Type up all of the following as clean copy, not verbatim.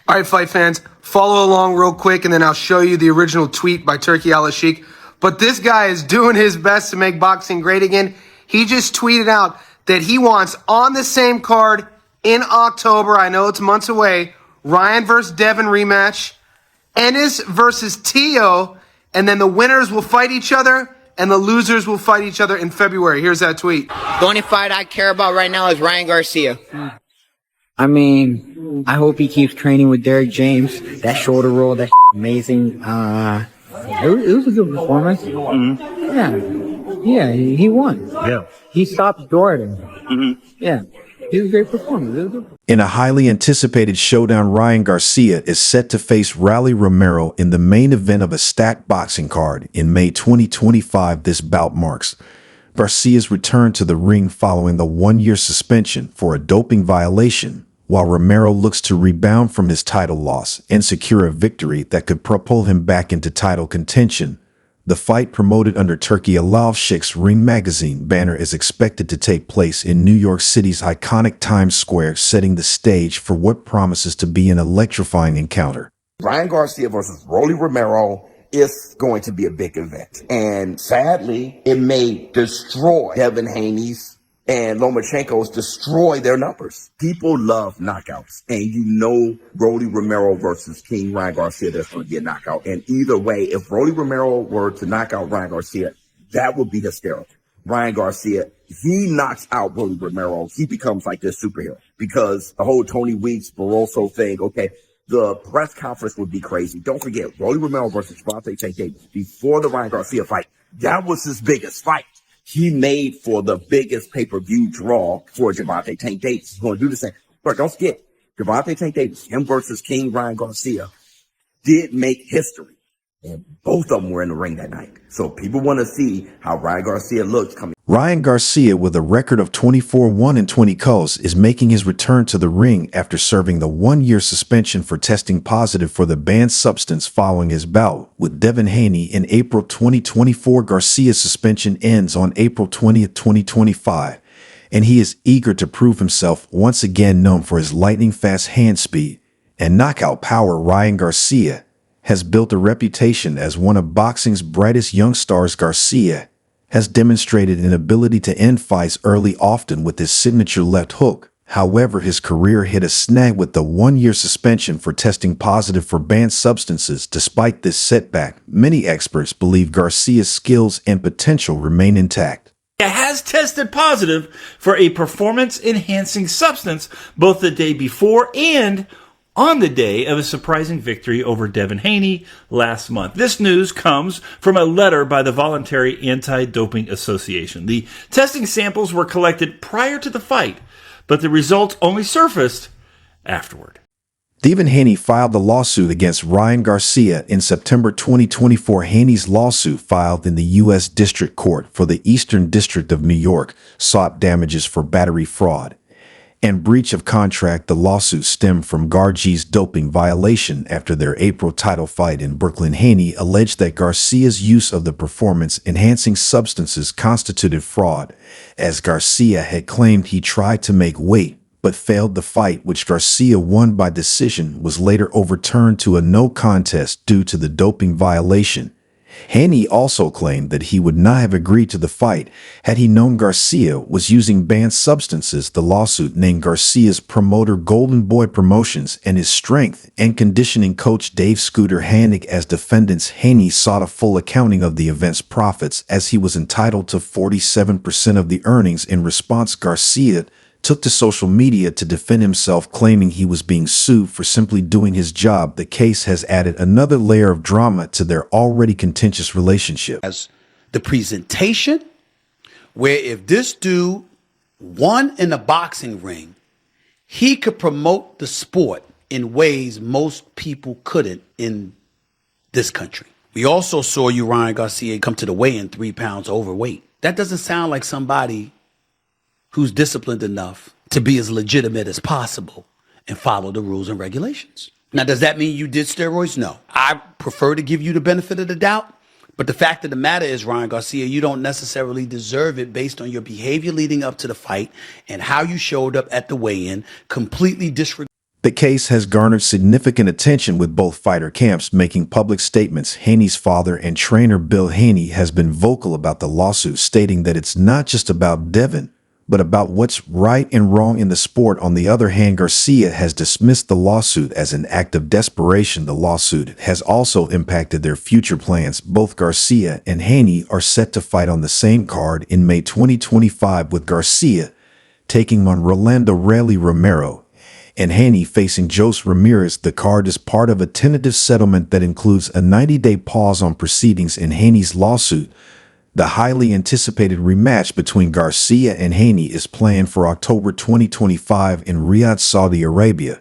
All right, fight fans, follow along real quick, and then I'll show you the original tweet by Turki Al-Sheikh. But this guy is doing his best to make boxing great again. He just tweeted out that he wants on the same card in October, I know it's months away, Ryan versus Devin rematch, Ennis versus Tio, and then the winners will fight each other, and the losers will fight each other in February. Here's that tweet. The only fight I care about right now is Ryan Garcia. I mean, I hope he keeps training with Derek James. That shoulder roll, that amazing. It was a good performance. Mm-hmm. Yeah, he won. Yeah. He stopped Jordan. Mm-hmm. Yeah, it was a great performance. In a highly anticipated showdown, Ryan Garcia is set to face Romero in the main event of a stacked boxing card in May 2025. This bout marks Garcia's return to the ring following the one-year suspension for a doping violation, while Romero looks to rebound from his title loss and secure a victory that could propel him back into title contention. The fight, promoted under Turki Al-Sheikh's Ring Magazine banner, is expected to take place in New York City's iconic Times Square, setting the stage for what promises to be an electrifying encounter. Ryan Garcia versus Rolly Romero is going to be a big event. And sadly, it may destroy Devin Haney's and Lomachenko's destroy their numbers. People love knockouts. And you know Rolly Romero versus King Ryan Garcia, there's going to be a knockout. And either way, if Rolly Romero were to knock out Ryan Garcia, that would be hysterical. Ryan Garcia, he knocks out Rolly Romero, he becomes like this superhero. Because the whole Tony Weeks, Barroso thing, okay, the press conference would be crazy. Don't forget, Rolly Romero versus Gervonta Tank Davis, before the Ryan Garcia fight, that was his biggest fight. He made for the biggest pay-per-view draw for Gervonta Tank Davis. He's going to do the same. But don't forget, Gervonta Tank Davis, him versus King Ryan Garcia, did make history. And both of them were in the ring that night. So people want to see how Ryan Garcia looks coming. Ryan Garcia, with a record of 24-1-20 KOs, is making his return to the ring after serving the one-year suspension for testing positive for the banned substance following his bout with Devin Haney in April 2024. Garcia's suspension ends on April 20th, 2025, and he is eager to prove himself once again. Known for his lightning-fast hand speed and knockout power, Ryan Garcia has built a reputation as one of boxing's brightest young stars. Garcia has demonstrated an ability to end fights early, often with his signature left hook. However, his career hit a snag with the one-year suspension for testing positive for banned substances. Despite this setback, many experts believe Garcia's skills and potential remain intact. He has tested positive for a performance-enhancing substance both the day before and on the day of a surprising victory over Devin Haney last month. This news comes from a letter by the Voluntary Anti-Doping Association. The testing samples were collected prior to the fight, but the results only surfaced afterward. Devin Haney filed the lawsuit against Ryan Garcia in September 2024. Haney's lawsuit, filed in the U.S. District Court for the Eastern District of New York, sought damages for battery, fraud, and breach of contract. The lawsuit stemmed from Garcia's doping violation after their April title fight in Brooklyn. Haney alleged that Garcia's use of the performance-enhancing substances constituted fraud, as Garcia had claimed he tried to make weight but failed. The fight, which Garcia won by decision, was later overturned to a no contest due to the doping violation. Haney also claimed that he would not have agreed to the fight had he known Garcia was using banned substances. The lawsuit named Garcia's promoter, Golden Boy Promotions, and his strength and conditioning coach, Dave Scooter Hannick, as defendants. Haney sought a full accounting of the event's profits, as he was entitled to 47% of the earnings. In response, Garcia took to social media to defend himself, claiming he was being sued for simply doing his job. The case has added another layer of drama to their already contentious relationship. As the presentation, where if this dude won in the boxing ring, he could promote the sport in ways most people couldn't in this country. We also saw you, Ryan Garcia, come to the weigh-in 3 pounds overweight. That doesn't sound like somebody who's disciplined enough to be as legitimate as possible and follow the rules and regulations. Now, does that mean you did steroids? No. I prefer to give you the benefit of the doubt. But the fact of the matter is, Ryan Garcia, you don't necessarily deserve it based on your behavior leading up to the fight and how you showed up at the weigh-in, completely disregarding. The case has garnered significant attention with both fighter camps making public statements. Haney's father and trainer Bill Haney has been vocal about the lawsuit, stating that it's not just about Devin, but about what's right and wrong in the sport. On the other hand, Garcia has dismissed the lawsuit as an act of desperation. The lawsuit has also impacted their future plans. Both Garcia and Haney are set to fight on the same card in May 2025, with Garcia taking on Rolando Romero and Haney facing Jose Ramirez. The card is part of a tentative settlement that includes a 90-day pause on proceedings in Haney's lawsuit. The highly anticipated rematch between Garcia and Haney is planned for October 2025 in Riyadh, Saudi Arabia.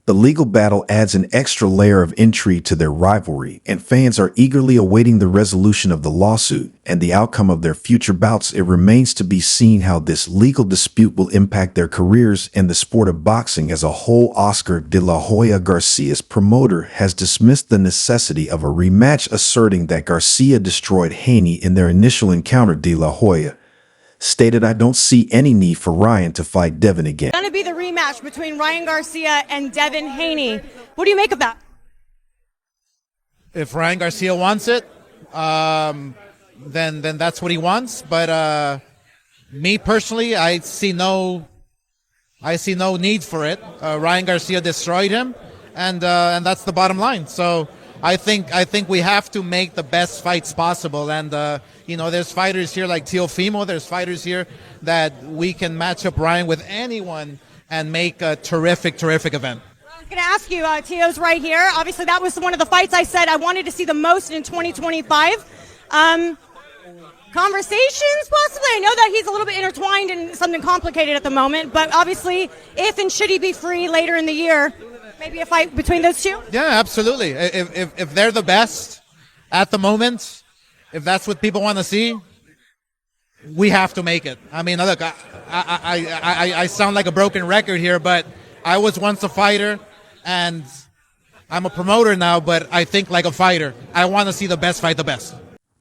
The legal battle adds an extra layer of intrigue to their rivalry, and fans are eagerly awaiting the resolution of the lawsuit and the outcome of their future bouts. It remains to be seen how this legal dispute will impact their careers and the sport of boxing as a whole. Oscar de la Hoya, Garcia's promoter, has dismissed the necessity of a rematch, asserting that Garcia destroyed Haney in their initial encounter. De la Hoya stated, "I don't see any need for Ryan to fight Devin again." It's going to be the rematch between Ryan Garcia and Devin Haney. What do you make of that? If Ryan Garcia wants it, then that's what he wants. But me personally, I see no need for it. Ryan Garcia destroyed him, and that's the bottom line. So I think we have to make the best fights possible. And there's fighters here like Teofimo. There's fighters here that we can match up Ryan with anyone and make a terrific event. I was going to ask you, Teo's right here. Obviously, that was one of the fights I said I wanted to see the most in 2025. Conversations, possibly. I know that he's a little bit intertwined in something complicated at the moment, but obviously, if and should he be free later in the year, maybe a fight between those two? Yeah, absolutely. If they're the best at the moment, if that's what people want to see, we have to make it. I mean, look, I sound like a broken record here, but I was once a fighter, and I'm a promoter now, but I think like a fighter. I want to see the best fight the best.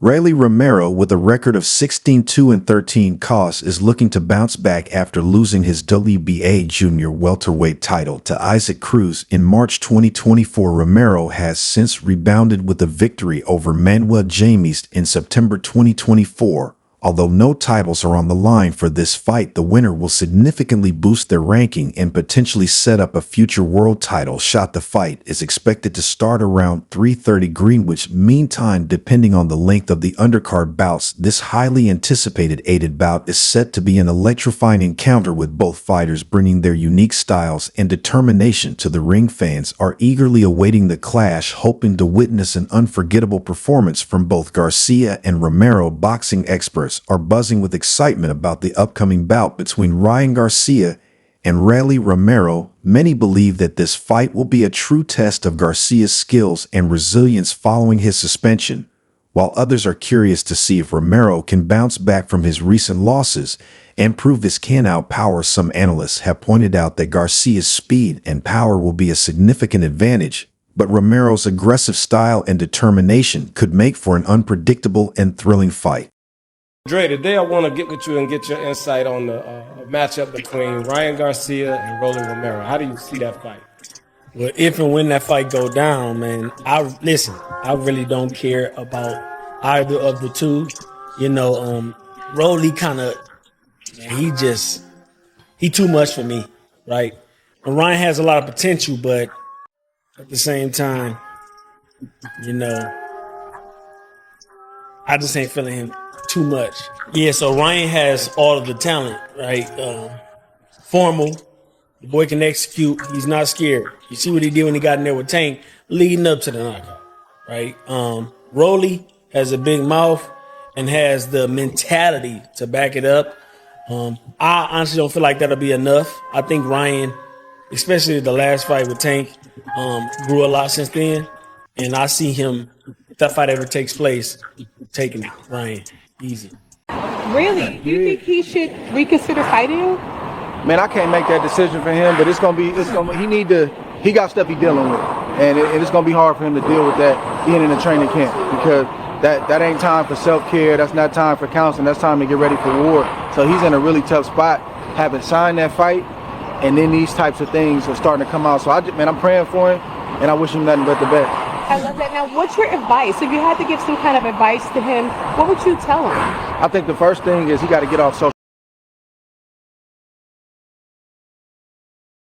Rolly Romero, with a record of 16-2-13 KOS, is looking to bounce back after losing his WBA junior welterweight title to Isaac Cruz in March 2024. Romero has since rebounded with a victory over Manuel James in September 2024. Although no titles are on the line for this fight, the winner will significantly boost their ranking and potentially set up a future world title shot. The fight is expected to start around 3:30 Greenwich Mean Time, depending on the length of the undercard bouts. This highly anticipated 8th bout is set to be an electrifying encounter, with both fighters bringing their unique styles and determination to the ring. Fans are eagerly awaiting the clash, hoping to witness an unforgettable performance from both Garcia and Romero. Boxing experts are buzzing with excitement about the upcoming bout between Ryan Garcia and Rolly Romero. Many believe that this fight will be a true test of Garcia's skills and resilience following his suspension, while others are curious to see if Romero can bounce back from his recent losses and prove his can outpower. Some analysts have pointed out that Garcia's speed and power will be a significant advantage, but Romero's aggressive style and determination could make for an unpredictable and thrilling fight. Dre, today I want to get with you and get your insight on the matchup between Ryan Garcia and Rolly Romero. How do you see that fight? Well, if and when that fight go down, man, I really don't care about either of the two. Rolly he too much for me, right? And Ryan has a lot of potential, but at the same time, I just ain't feeling him too much. Yeah, so Ryan has all of the talent, right? Formal. The boy can execute. He's not scared. You see what he did when he got in there with Tank, leading up to the knockout, right? Rolly has a big mouth and has the mentality to back it up. I honestly don't feel like that'll be enough. I think Ryan, especially the last fight with Tank, grew a lot since then. And I see him, if that fight ever takes place, taking Ryan easy. Really? Do you think he should reconsider fighting you? Man, I can't make that decision for him, but he got stuff he's dealing with. And it's gonna be hard for him to deal with that being in a training camp, because that ain't time for self-care, that's not time for counseling, that's time to get ready for war. So he's in a really tough spot, having signed that fight, and then these types of things are starting to come out. So I'm praying for him, and I wish him nothing but the best. I love that. Now, what's your advice? If you had to give some kind of advice to him, what would you tell him? I think the first thing is he got to get off social